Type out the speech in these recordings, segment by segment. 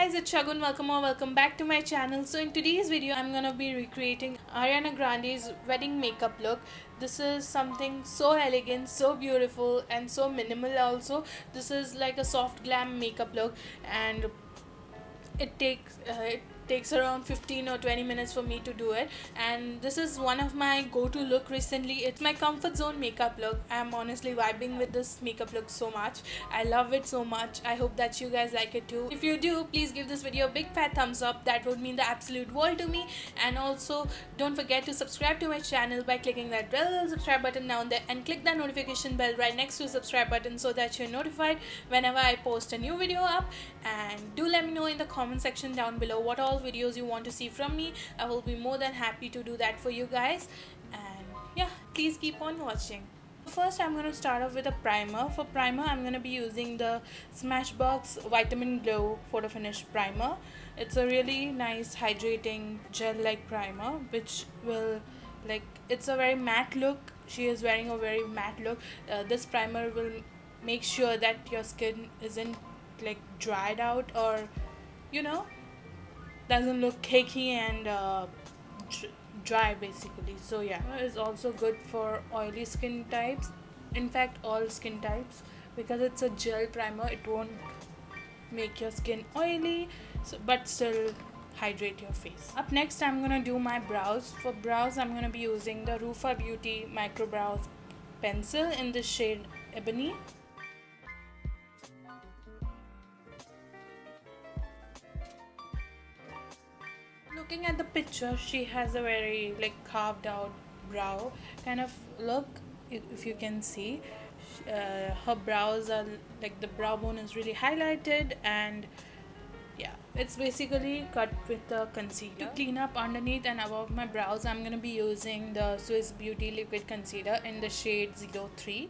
guys, it's Shagun. Welcome or welcome back to my channel. So in today's video, I'm gonna be recreating Ariana Grande's wedding makeup look. This is something so elegant, so beautiful, and so minimal also. This is like a soft glam makeup look, and it takes around 15 or 20 minutes for me to do it, and this is one of my go-to look recently. It's my comfort zone makeup look. I'm honestly vibing with this makeup look so much. I love it so much. I hope that you guys like it too. If you do, please give this video a big fat thumbs up. That would mean the absolute world to me. And also don't forget to subscribe to my channel by clicking that red little subscribe button down there, and click that notification bell right next to the subscribe button so that you're notified whenever I post a new video up. And do let me know in the comment section down below what all videos you want to see from me. I will be more than happy to do that for you guys. And yeah, please keep on watching. First, I'm going to start off with a primer. For primer, I'm going to be using the Smashbox Vitamin Glow Photo Finish Primer. It's a really nice hydrating gel-like primer, which will it's a very matte look. She is wearing a very matte look. This primer will make sure that your skin isn't dried out, or doesn't look cakey and dry basically. So yeah, it's also good for oily skin types, in fact all skin types, because it's a gel primer. It won't make your skin oily, but still hydrate your face. Up next, I'm gonna do my brows. For brows, I'm gonna be using the Rufa Beauty Micro Brows Pencil in the shade Ebony. Looking at the picture, she has a very carved out brow kind of look. If you can see, her brows are the brow bone is really highlighted, and yeah, it's basically cut with the concealer. To clean up underneath and above my brows, I'm gonna be using the Swiss Beauty Liquid Concealer in the shade 03.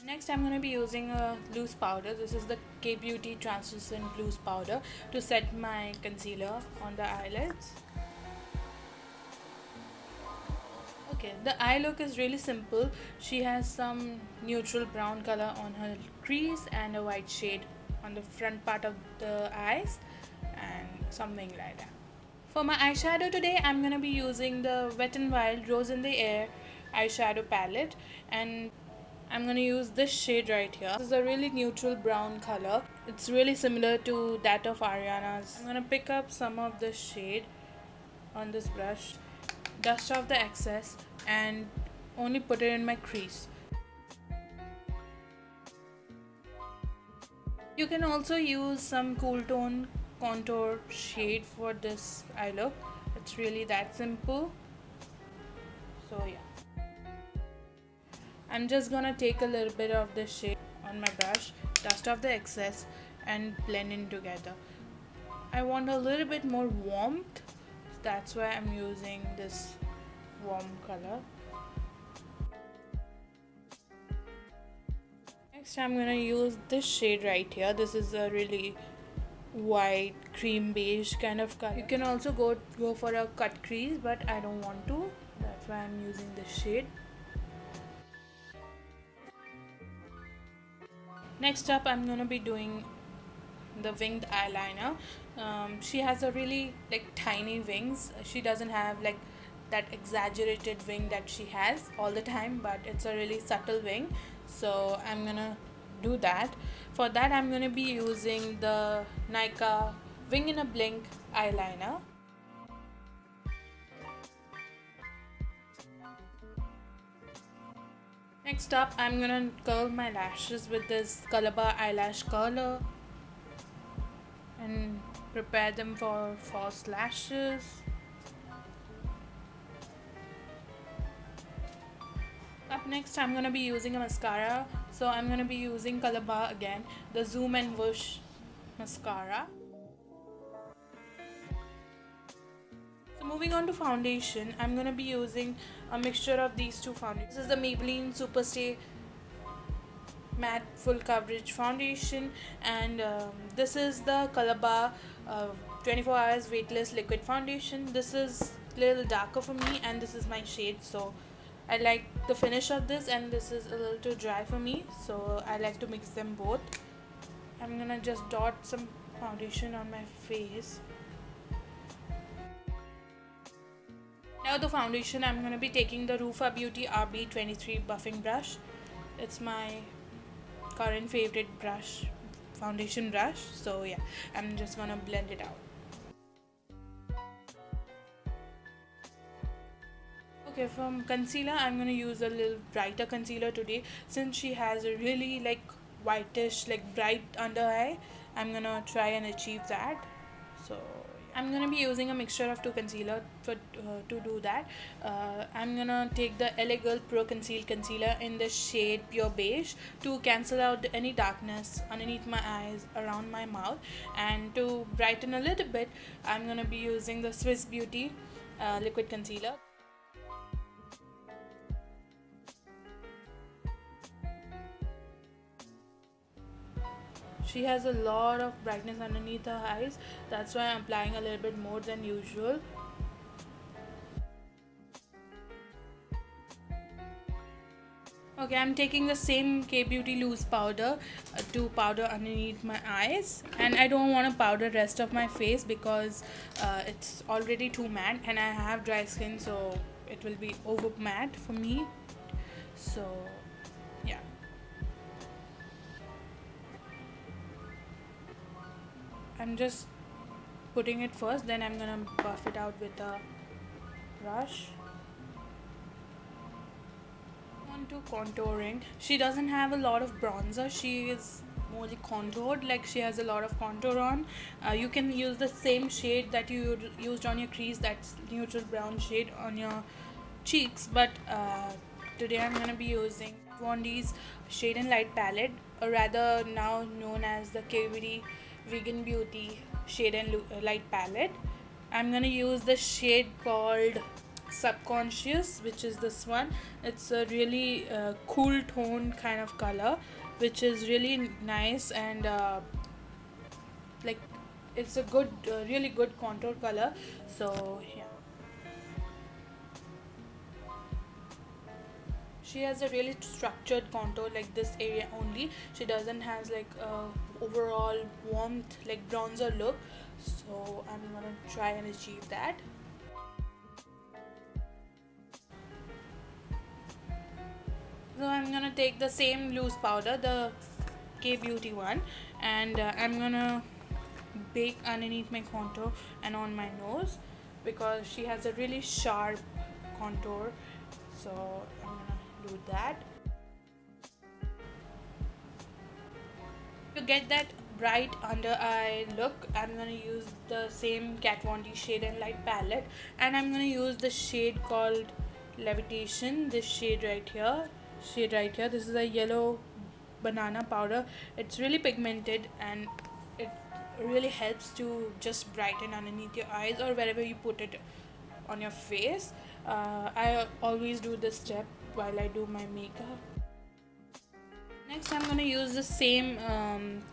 Next, I'm going to be using a loose powder. This is the K-Beauty Translucent Loose Powder to set my concealer on the eyelids. Okay, the eye look is really simple. She has some neutral brown color on her crease and a white shade on the front part of the eyes, and something like that. For my eyeshadow today, I'm going to be using the Wet n Wild Rose in the Air eyeshadow palette, and I'm going to use this shade right here. This is a really neutral brown color. It's really similar to that of Ariana's. I'm going to pick up some of this shade on this brush, dust off the excess, and only put it in my crease. You can also use some cool tone contour shade for this eye look. It's really that simple. So yeah, I'm just gonna take a little bit of this shade on my brush, dust off the excess, and blend in together. I want a little bit more warmth, that's why I'm using this warm color. Next, I'm gonna use this shade right here. This is a really white cream beige kind of color. You can also go for a cut crease, but I don't want to. That's why I'm using this shade. Next up, I'm gonna be doing the winged eyeliner. She has a really tiny wings. She doesn't have that exaggerated wing that she has all the time, but it's a really subtle wing. So I'm gonna do that. For that, I'm gonna be using the NYKA Wing in a Blink eyeliner. Next up, I'm gonna curl my lashes with this Colorbar eyelash curler and prepare them for false lashes. Up next, I'm gonna be using a mascara. So I'm gonna be using Colorbar again, the Zoom and Woosh mascara. So moving on to foundation, I'm gonna be using a mixture of these two foundations. This is the Maybelline Superstay Matte Full Coverage Foundation, and this is the Colorbar 24 Hours Weightless Liquid Foundation. This is a little darker for me, and this is my shade, so I like the finish of this, and this is a little too dry for me, so I like to mix them both. I'm gonna just dot some foundation on my face. Now the foundation, I'm gonna be taking the Rufa Beauty RB23 buffing brush. It's my current favorite brush, foundation brush. So yeah, I'm just gonna blend it out. Okay, from concealer, I'm gonna use a little brighter concealer today, since she has a really like whitish, like bright under eye. I'm gonna try and achieve that. So I'm gonna be using a mixture of two concealer for to do that. I'm gonna take the LA Girl Pro Conceal Concealer in the shade Pure Beige to cancel out any darkness underneath my eyes, around my mouth, and to brighten a little bit, I'm gonna be using the Swiss Beauty liquid concealer. She has a lot of brightness underneath her eyes, that's why I'm applying a little bit more than usual. Okay, I'm taking the same K-Beauty loose powder to powder underneath my eyes, and I don't want to powder rest of my face because it's already too matte and I have dry skin, so it will be over matte for me. So yeah. I'm just putting it first, then I'm gonna buff it out with a brush. On to contouring. She doesn't have a lot of bronzer, she is mostly contoured, like she has a lot of contour on. You can use the same shade that you used on your crease, that's neutral brown shade, on your cheeks, but today I'm gonna be using Wandy's Shade and Light palette, or rather now known as the KVD Vegan Beauty Shade and Light palette. I'm gonna use the shade called Subconscious, which is this one. It's a really cool tone kind of color, which is really nice, and like it's a good really good contour color. So yeah, she has a really structured contour, like this area only. She doesn't has like overall warmth like bronzer look, so I'm gonna try and achieve that. So I'm gonna take the same loose powder, the K Beauty one, and I'm gonna bake underneath my contour and on my nose, because she has a really sharp contour, so I'm gonna do that. To get that bright under eye look, I'm gonna use the same Kat Von D Shade and Light palette, and I'm gonna use the shade called Levitation, this shade right here. This is a yellow banana powder. It's really pigmented and it really helps to just brighten underneath your eyes or wherever you put it on your face. I always do this step while I do my makeup. Next, I'm gonna use the same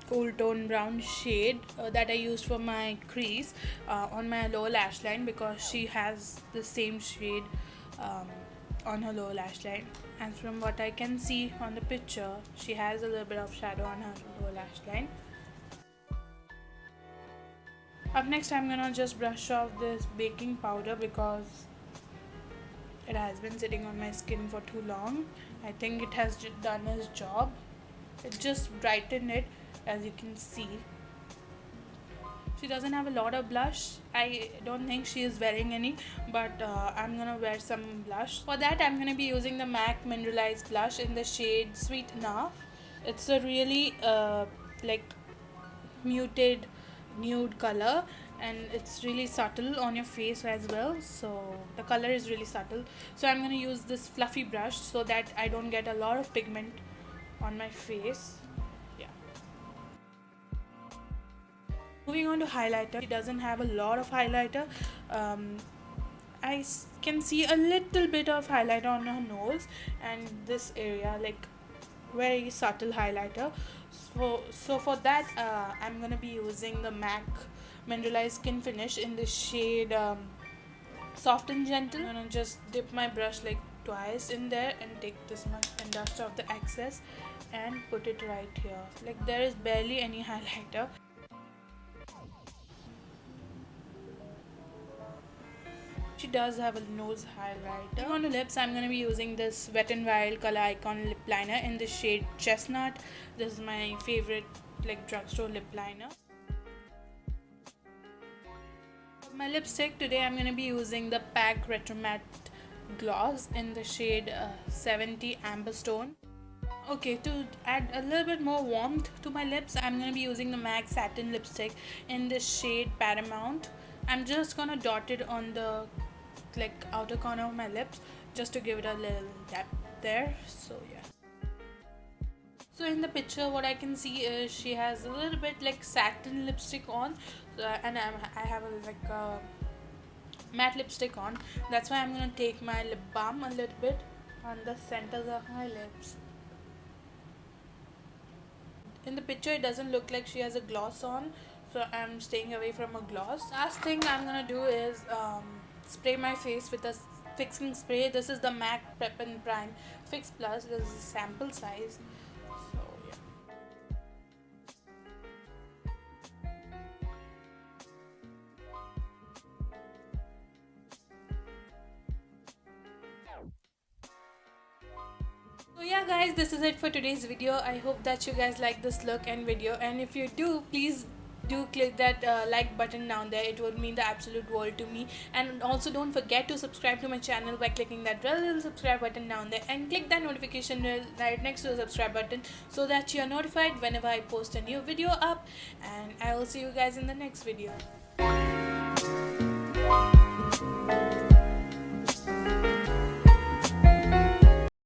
cool tone brown shade that I used for my crease on my lower lash line, because she has the same shade on her lower lash line. And from what I can see on the picture, she has a little bit of shadow on her lower lash line. Up next, I'm gonna just brush off this baking powder because it has been sitting on my skin for too long. I think it has done its job. It just brightened it, as you can see. She doesn't have a lot of blush. I don't think she is wearing any, but I'm gonna wear some blush. For that, I'm gonna be using the MAC Mineralized blush in the shade Sweet Enough. It's a really like muted nude color, and it's really subtle on your face as well, so the color is really subtle. So I'm gonna use this fluffy brush so that I don't get a lot of pigment on my face. Yeah. Moving on to highlighter. She doesn't have a lot of highlighter. I can see a little bit of highlighter on her nose and this area, like very subtle highlighter. So for that, I'm gonna be using the MAC Mineralized Skin Finish in the shade Soft and Gentle. I'm gonna just dip my brush like twice in there and take this much and dust off the excess and put it right here. Like there is barely any highlighter. She does have a nose highlighter. On the lips, I'm going to be using this Wet n Wild Color Icon lip liner in the shade Chestnut. This is my favorite like drugstore lip liner. For my lipstick today, I'm going to be using the PAC Retro Matte Gloss in the shade 70 Amber Stone. Okay, to add a little bit more warmth to my lips, I'm going to be using the MAC Satin Lipstick in the shade Paramount. I'm just going to dot it on the like outer corner of my lips just to give it a little depth there. So yeah. So in the picture what I can see is she has a little bit like satin lipstick on, and I have like a matte lipstick on. That's why I'm gonna take my lip balm a little bit on the centers of my lips. In the picture it doesn't look like she has a gloss on, so I'm staying away from a gloss. Last thing I'm gonna do is spray my face with a fixing spray. This is the MAC Prep and Prime Fix Plus. This is a sample size. So yeah. So yeah guys, this is it for today's video. I hope that you guys like this look and video, and if you do, please do click that like button down there. It would mean the absolute world to me. And also don't forget to subscribe to my channel by clicking that little subscribe button down there, and click that notification bell right next to the subscribe button so that you are notified whenever I post a new video up. And I will see you guys in the next video.